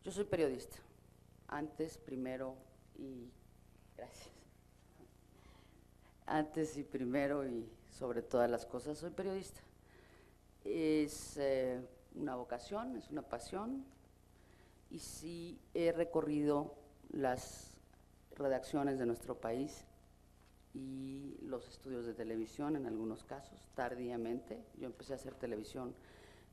Yo soy periodista, antes, primero y gracias. Antes y primero y sobre todas las cosas soy periodista. Es una vocación, es una pasión y sí he recorrido las redacciones de nuestro país y los estudios de televisión en algunos casos, tardíamente. Yo empecé a hacer televisión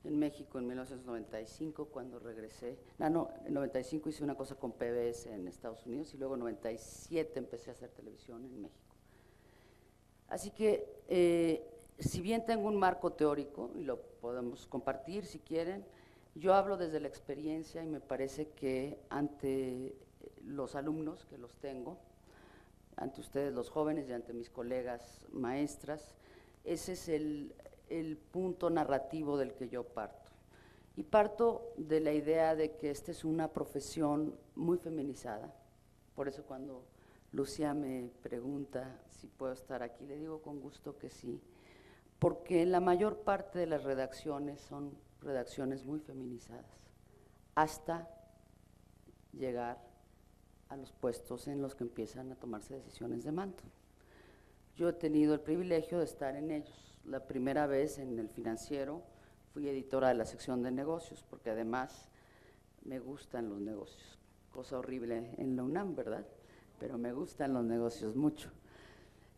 en México en 1995 cuando regresé. En 95 hice una cosa con PBS en Estados Unidos y luego en 97 empecé a hacer televisión en México. Así que, si bien tengo un marco teórico, y lo podemos compartir si quieren, yo hablo desde la experiencia y me parece que ante los alumnos que los tengo, ante ustedes los jóvenes y ante mis colegas maestras, ese es el punto narrativo del que yo parto. Y parto de la idea de que esta es una profesión muy feminizada. Por eso cuando Lucía me pregunta si puedo estar aquí, le digo con gusto que sí, porque la mayor parte de las redacciones son redacciones muy feminizadas, hasta llegar a los puestos en los que empiezan a tomarse decisiones de mando. Yo he tenido el privilegio de estar en ellos. La primera vez en El Financiero fui editora de la sección de negocios, porque además me gustan los negocios, cosa horrible en la UNAM, ¿verdad? Pero me gustan los negocios mucho.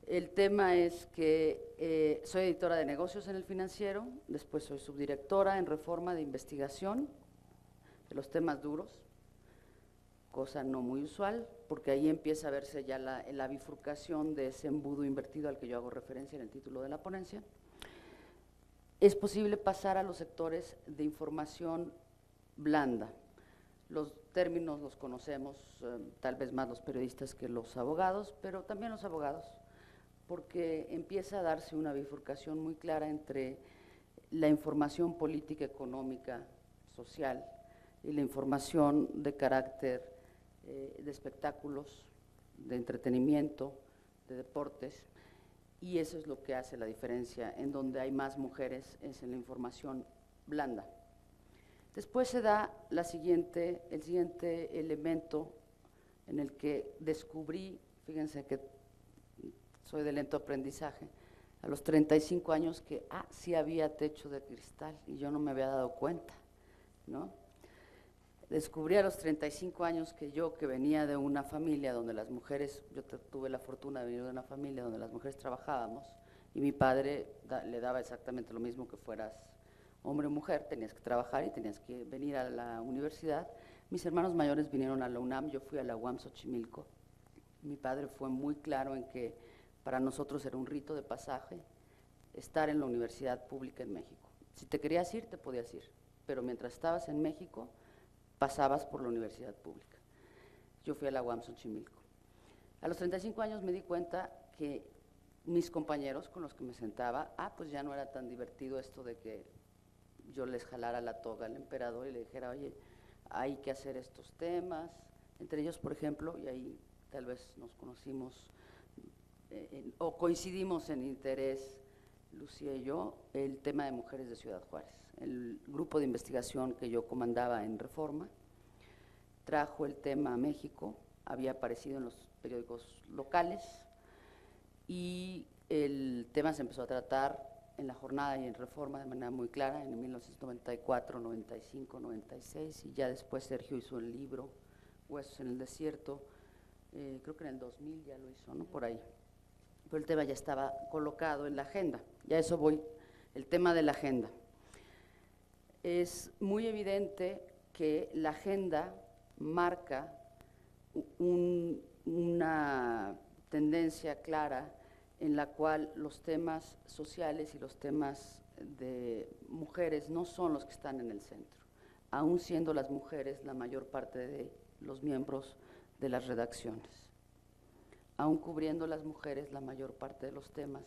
El tema es que soy editora de negocios en El Financiero, después soy subdirectora en Reforma de Investigación de los temas duros, cosa no muy usual, porque ahí empieza a verse ya la bifurcación de ese embudo invertido al que yo hago referencia en el título de la ponencia. Es posible pasar a los sectores de información blanda. Los términos los conocemos, tal vez más los periodistas que los abogados, pero también los abogados, porque empieza a darse una bifurcación muy clara entre la información política, económica, social y la información de carácter de espectáculos, de entretenimiento, de deportes, y eso es lo que hace la diferencia. En donde hay más mujeres es en la información blanda. Después se da el siguiente elemento en el que descubrí, fíjense que soy de lento aprendizaje, a los 35 años que sí había techo de cristal y yo no me había dado cuenta, ¿no? Descubrí a los 35 años que yo, que venía de una familia donde las mujeres, yo tuve la fortuna de venir de una familia donde las mujeres trabajábamos y mi padre le daba exactamente lo mismo que fueras hombre o mujer, tenías que trabajar y tenías que venir a la universidad. Mis hermanos mayores vinieron a la UNAM, yo fui a la UAM Xochimilco. Mi padre fue muy claro en que para nosotros era un rito de pasaje estar en la universidad pública en México. Si te querías ir, te podías ir, pero mientras estabas en México, pasabas por la universidad pública. Yo fui a la UAM Xochimilco. A los 35 años me di cuenta que mis compañeros con los que me sentaba, pues ya no era tan divertido esto de que yo les jalara la toga al emperador y le dijera, oye, hay que hacer estos temas, entre ellos, por ejemplo, y ahí tal vez nos conocimos o coincidimos en interés, Lucía y yo, el tema de mujeres de Ciudad Juárez. El grupo de investigación que yo comandaba en Reforma trajo el tema a México, había aparecido en los periódicos locales y el tema se empezó a tratar en La Jornada y en Reforma de manera muy clara en 1994, 95, 96 y ya después Sergio hizo el libro Huesos en el Desierto, creo que en el 2000 ya lo hizo, ¿no? Por ahí. Pero el tema ya estaba colocado en la agenda, ya eso voy, el tema de la agenda. Es muy evidente que la agenda marca una tendencia clara en la cual los temas sociales y los temas de mujeres no son los que están en el centro, aún siendo las mujeres la mayor parte de los miembros de las redacciones. Aún cubriendo las mujeres la mayor parte de los temas,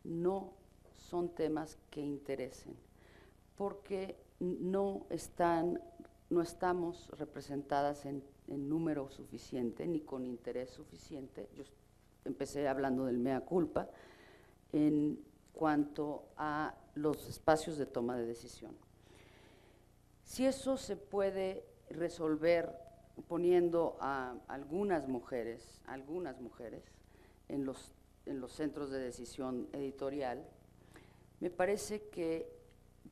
no son temas que interesen, porque no estamos representadas en número suficiente ni con interés suficiente. Yo empecé hablando del mea culpa en cuanto a los espacios de toma de decisión. Si eso se puede resolver poniendo a algunas mujeres en los centros de decisión editorial. Me parece que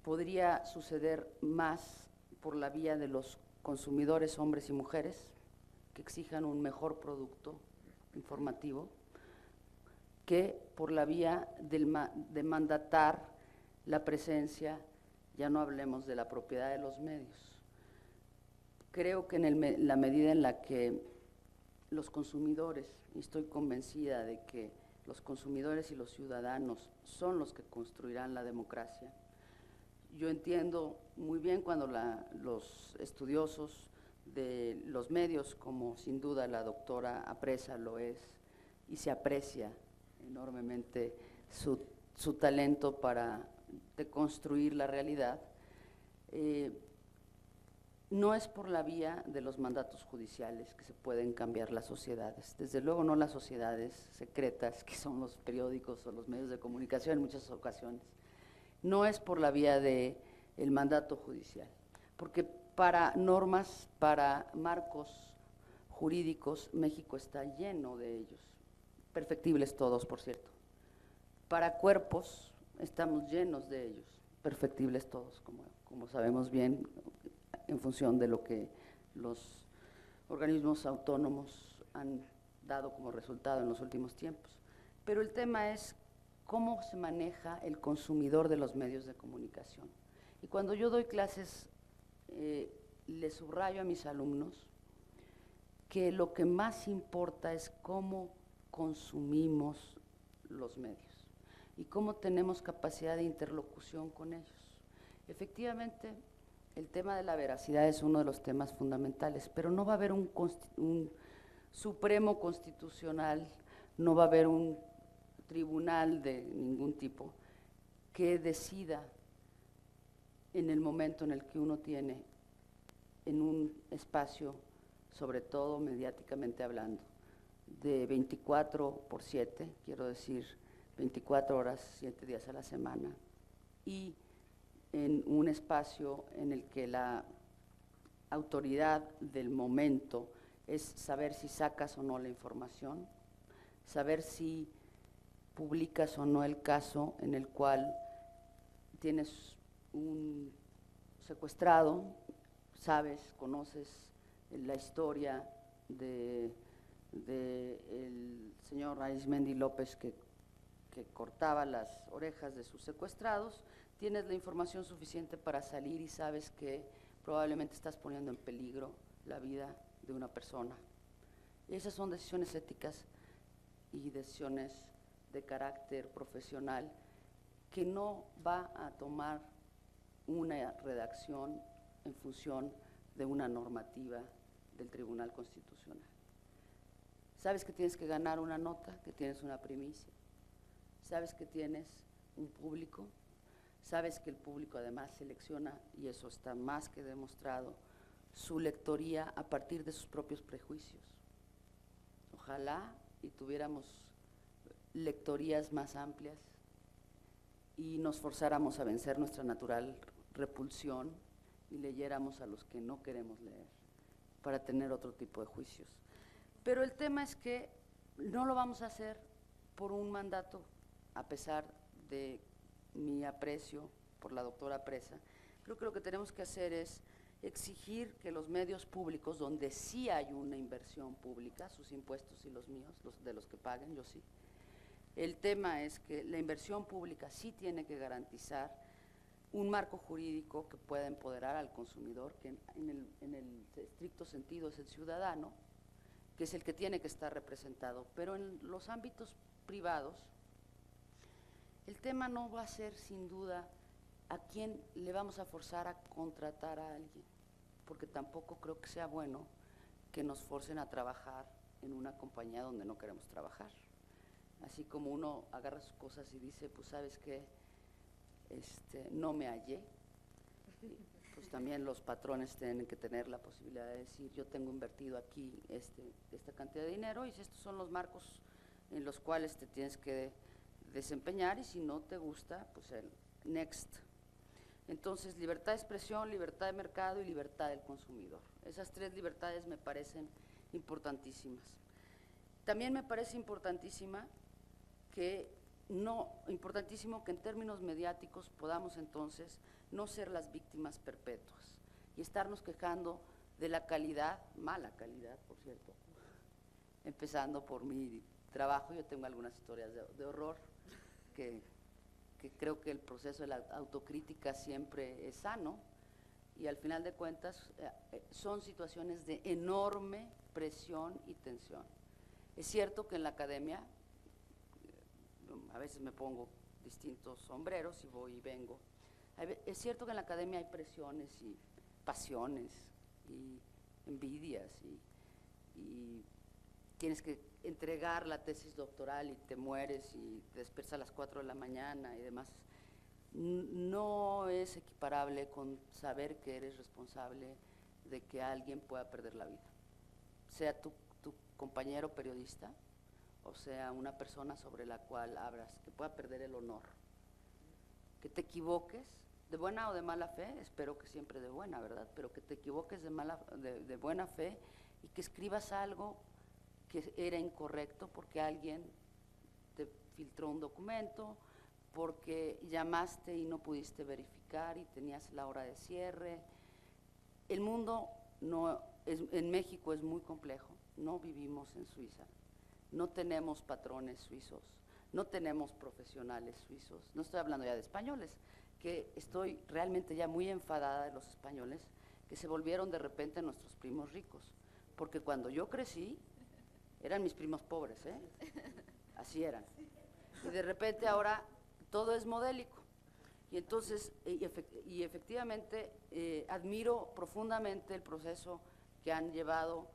podría suceder más por la vía de los consumidores, hombres y mujeres, que exijan un mejor producto informativo, que por la vía de mandatar la presencia, ya no hablemos de la propiedad de los medios. Creo que en la medida en la que los consumidores, y estoy convencida de que los consumidores y los ciudadanos son los que construirán la democracia. Yo entiendo muy bien cuando los estudiosos de los medios, como sin duda la doctora Apresa lo es, y se aprecia enormemente su talento para deconstruir la realidad, no es por la vía de los mandatos judiciales que se pueden cambiar las sociedades. Desde luego no las sociedades secretas, que son los periódicos o los medios de comunicación en muchas ocasiones. No es por la vía del mandato judicial, porque para normas, para marcos jurídicos, México está lleno de ellos, perfectibles todos, por cierto. Para cuerpos estamos llenos de ellos, perfectibles todos, como sabemos bien, en función de lo que los organismos autónomos han dado como resultado en los últimos tiempos. Pero el tema es cómo se maneja el consumidor de los medios de comunicación. Y cuando yo doy clases, le subrayo a mis alumnos que lo que más importa es cómo consumimos los medios y cómo tenemos capacidad de interlocución con ellos. Efectivamente, el tema de la veracidad es uno de los temas fundamentales, pero no va a haber un Supremo Constitucional, no va a haber un tribunal de ningún tipo que decida en el momento en el que uno tiene en un espacio, sobre todo mediáticamente hablando, de 24/7, quiero decir 24 horas, 7 días a la semana, y en un espacio en el que la autoridad del momento es saber si sacas o no la información, saber si publicas o no el caso en el cual tienes un secuestrado, sabes, conoces la historia del señor Arismendi López que cortaba las orejas de sus secuestrados, tienes la información suficiente para salir y sabes que probablemente estás poniendo en peligro la vida de una persona. Y esas son decisiones éticas y decisiones de carácter profesional que no va a tomar una redacción en función de una normativa del Tribunal Constitucional. Sabes que tienes que ganar una nota, que tienes una primicia, sabes que tienes un público, sabes que el público además selecciona, y eso está más que demostrado, su lectoría a partir de sus propios prejuicios. Ojalá y tuviéramos lectorías más amplias y nos forzáramos a vencer nuestra natural repulsión y leyéramos a los que no queremos leer para tener otro tipo de juicios. Pero el tema es que no lo vamos a hacer por un mandato, a pesar de mi aprecio por la doctora Apresa. Creo que lo que tenemos que hacer es exigir que los medios públicos, donde sí hay una inversión pública, sus impuestos y los míos, de los que paguen, yo sí, el tema es que la inversión pública sí tiene que garantizar un marco jurídico que pueda empoderar al consumidor, que en el estricto sentido es el ciudadano, que es el que tiene que estar representado, pero en los ámbitos privados, el tema no va a ser sin duda a quién le vamos a forzar a contratar a alguien, porque tampoco creo que sea bueno que nos forcen a trabajar en una compañía donde no queremos trabajar. Así como uno agarra sus cosas y dice, pues sabes qué, no me hallé, pues también los patrones tienen que tener la posibilidad de decir, yo tengo invertido aquí esta cantidad de dinero y si estos son los marcos en los cuales te tienes que desempeñar y si no te gusta, pues el next. Entonces, libertad de expresión, libertad de mercado y libertad del consumidor. Esas tres libertades me parecen importantísimas. También me parece importantísimo que en términos mediáticos podamos entonces no ser las víctimas perpetuas y estarnos quejando de la calidad, mala calidad, por cierto, empezando por mi trabajo. Yo tengo algunas historias de horror que creo que el proceso de la autocrítica siempre es sano, y al final de cuentas son situaciones de enorme presión y tensión. Es cierto que en la academia, a veces me pongo distintos sombreros y voy y vengo, es cierto que en la academia hay presiones y pasiones y envidias y tienes que entregar la tesis doctoral y te mueres y te despiertas a las 4 de la mañana y demás. No es equiparable con saber que eres responsable de que alguien pueda perder la vida, sea tu compañero periodista o sea una persona sobre la cual hablas, que pueda perder el honor. Que te equivoques, de buena o de mala fe, espero que siempre de buena, ¿verdad? Pero que te equivoques de buena fe y que escribas algo que era incorrecto porque alguien te filtró un documento, porque llamaste y no pudiste verificar y tenías la hora de cierre. El mundo en México es muy complejo, no vivimos en Suiza, no tenemos patrones suizos, no tenemos profesionales suizos, no estoy hablando ya de españoles, que estoy realmente ya muy enfadada de los españoles que se volvieron de repente nuestros primos ricos, porque cuando yo crecí eran mis primos pobres, así eran, y de repente ahora todo es modélico. Y entonces, y efectivamente, admiro profundamente el proceso que han llevado.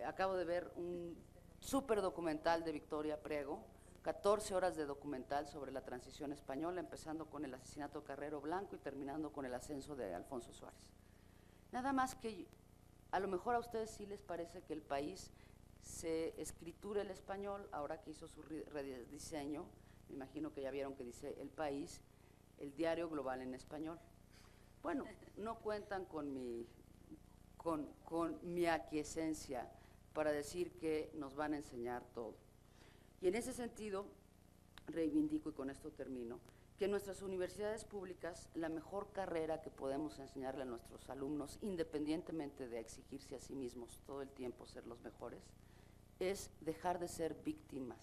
Acabo de ver un súper documental de Victoria Prego, 14 horas de documental sobre la transición española, empezando con el asesinato de Carrero Blanco y terminando con el ascenso de Alfonso Suárez. Nada más que a lo mejor a ustedes sí les parece que el país se escritura el español, ahora que hizo su rediseño, me imagino que ya vieron que dice El País, el diario global en español. Bueno, no cuentan con mi aquiescencia para decir que nos van a enseñar todo. Y en ese sentido, reivindico, y con esto termino, que en nuestras universidades públicas la mejor carrera que podemos enseñarle a nuestros alumnos, independientemente de exigirse a sí mismos todo el tiempo ser los mejores, es dejar de ser víctimas,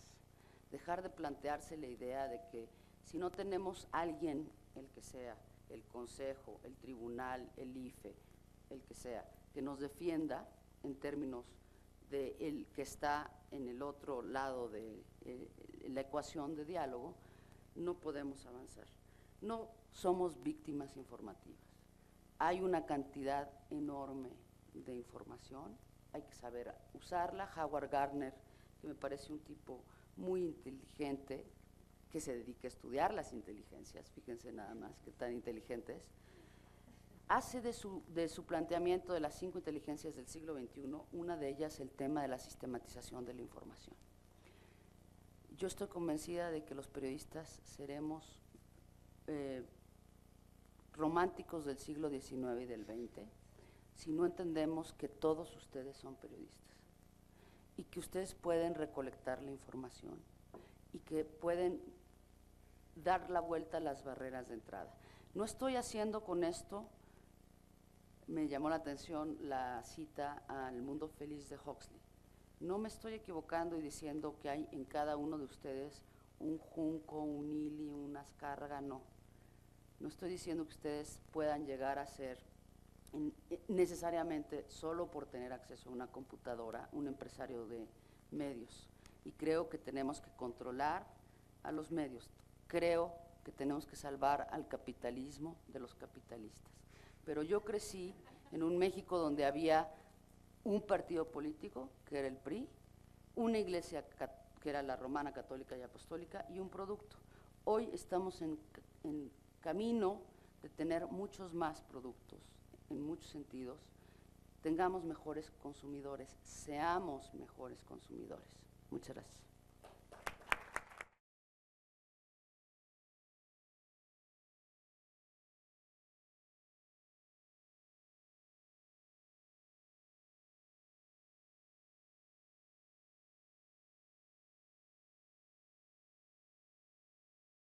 dejar de plantearse la idea de que si no tenemos alguien, el que sea, el consejo, el tribunal, el IFE, el que sea, que nos defienda en términos de el que está en el otro lado de la ecuación de diálogo, no podemos avanzar. No somos víctimas informativas. Hay una cantidad enorme de información, hay que saber usarla. Howard Gardner, que me parece un tipo muy inteligente, que se dedica a estudiar las inteligencias, fíjense nada más que tan inteligente es, hace de su planteamiento de las 5 inteligencias del siglo XXI, una de ellas el tema de la sistematización de la información. Yo estoy convencida de que los periodistas seremos románticos del siglo XIX y del XX si no entendemos que todos ustedes son periodistas y que ustedes pueden recolectar la información y que pueden dar la vuelta a las barreras de entrada. No estoy haciendo con esto, me llamó la atención la cita al Mundo Feliz de Huxley. No me estoy equivocando y diciendo que hay en cada uno de ustedes un junco, un ili, una azcárraga, no. No estoy diciendo que ustedes puedan llegar a ser necesariamente solo por tener acceso a una computadora, un empresario de medios. Y creo que tenemos que controlar a los medios. Creo que tenemos que salvar al capitalismo de los capitalistas. Pero yo crecí en un México donde había un partido político, que era el PRI, una iglesia que era la Romana Católica y Apostólica, y un producto. Hoy estamos en camino de tener muchos más productos, en muchos sentidos. Tengamos mejores consumidores, seamos mejores consumidores. Muchas gracias.